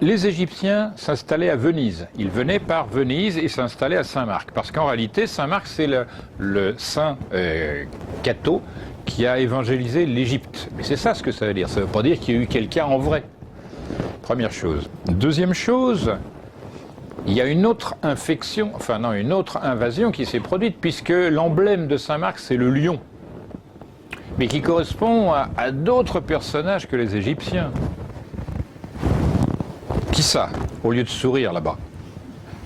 les Égyptiens s'installaient à Venise. Ils venaient par Venise et s'installaient à Saint-Marc. Parce qu'en réalité, Saint-Marc, c'est le saint Cato qui a évangélisé l'Égypte. Mais c'est ça ce que ça veut dire. Ça ne veut pas dire qu'il y a eu quelqu'un en vrai. Première chose. Deuxième chose, il y a une autre infection, enfin non, une autre invasion qui s'est produite, puisque l'emblème de Saint-Marc, c'est le lion. Mais qui correspond à d'autres personnages que les Égyptiens. Qui ça, au lieu de sourire là-bas?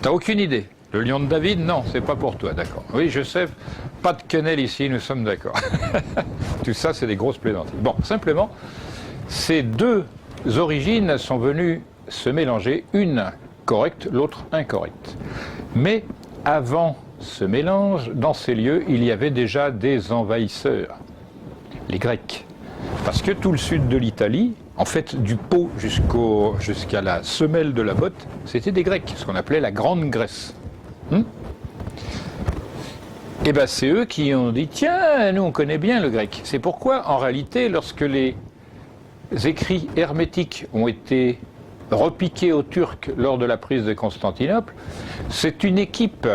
T'as aucune idée? Le lion de David? Non, c'est pas pour toi, d'accord. Oui, je sais, pas de quenelle ici, nous sommes d'accord. Tout ça, c'est des grosses plaisanteries. Bon, simplement, ces deux origines sont venues se mélanger, une correcte, l'autre incorrecte. Mais avant ce mélange, dans ces lieux, il y avait déjà des envahisseurs, les Grecs. Parce que tout le sud de l'Italie, en fait, du Pô jusqu'à la semelle de la botte, c'était des Grecs, ce qu'on appelait la Grande Grèce. Et bien, c'est eux qui ont dit, tiens, nous on connaît bien le grec. C'est pourquoi, en réalité, lorsque les écrits hermétiques ont été repiqués aux Turcs lors de la prise de Constantinople, c'est une équipe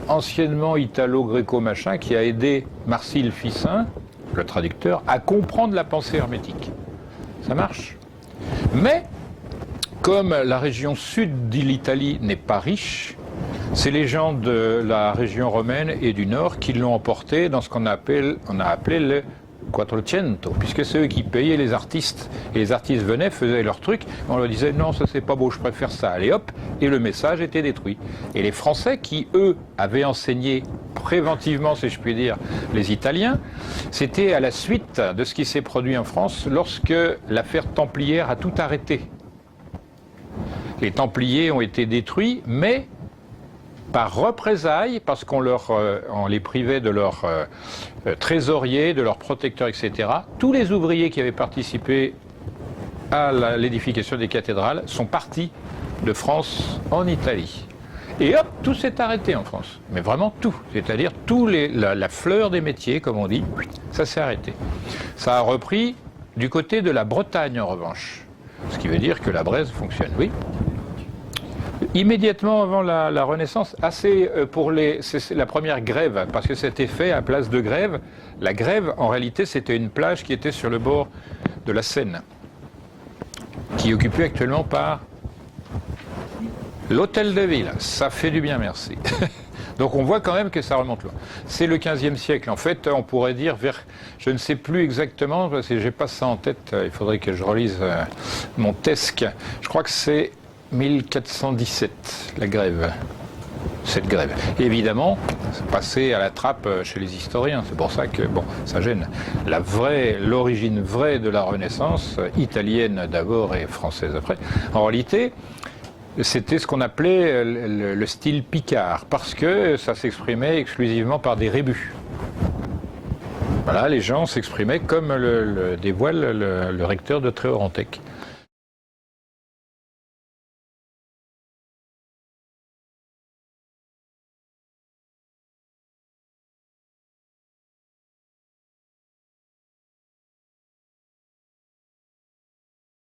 anciennement italo-gréco-machin, qui a aidé Marsile Ficin, le traducteur, à comprendre la pensée hermétique. Ça marche. Mais, comme la région sud de l'Italie n'est pas riche, c'est les gens de la région romaine et du nord qui l'ont emporté dans ce qu'on a appelé le Quattrocento, puisque c'est eux qui payaient les artistes. Et les artistes venaient, faisaient leur truc, on leur disait non, ça c'est pas beau, je préfère ça, allez hop, et le message était détruit. Et les Français qui, eux, avaient enseigné préventivement, si je puis dire, les Italiens, c'était à la suite de ce qui s'est produit en France lorsque l'affaire Templière a tout arrêté. Les Templiers ont été détruits, mais par représailles, parce qu'on les privait de leur trésorier, de leur protecteur, etc. Tous les ouvriers qui avaient participé à l'édification des cathédrales sont partis de France en Italie. Et hop, tout s'est arrêté en France. Mais vraiment tout. C'est-à-dire la fleur des métiers, comme on dit, ça s'est arrêté. Ça a repris du côté de la Bretagne, en revanche. Ce qui veut dire que la braise fonctionne, oui. Immédiatement avant la Renaissance, c'est la première grève, parce que c'était fait à place de Grève. La Grève, en réalité, c'était une plage qui était sur le bord de la Seine, qui est occupée actuellement par l'Hôtel de Ville. Ça fait du bien, merci. Donc on voit quand même que ça remonte loin. C'est le XVe siècle. En fait, on pourrait dire vers, je ne sais plus exactement, parce que j'ai pas ça en tête, il faudrait que je relise mon tesque. Je crois que c'est 1417, la grève, cette grève. Et évidemment, c'est passé à la trappe chez les historiens, c'est pour ça que, bon, ça gêne. L'origine vraie de la Renaissance, italienne d'abord et française après, en réalité, c'était ce qu'on appelait le style picard, parce que ça s'exprimait exclusivement par des rébus. Voilà, les gens s'exprimaient comme dévoile le recteur de Tréorantec.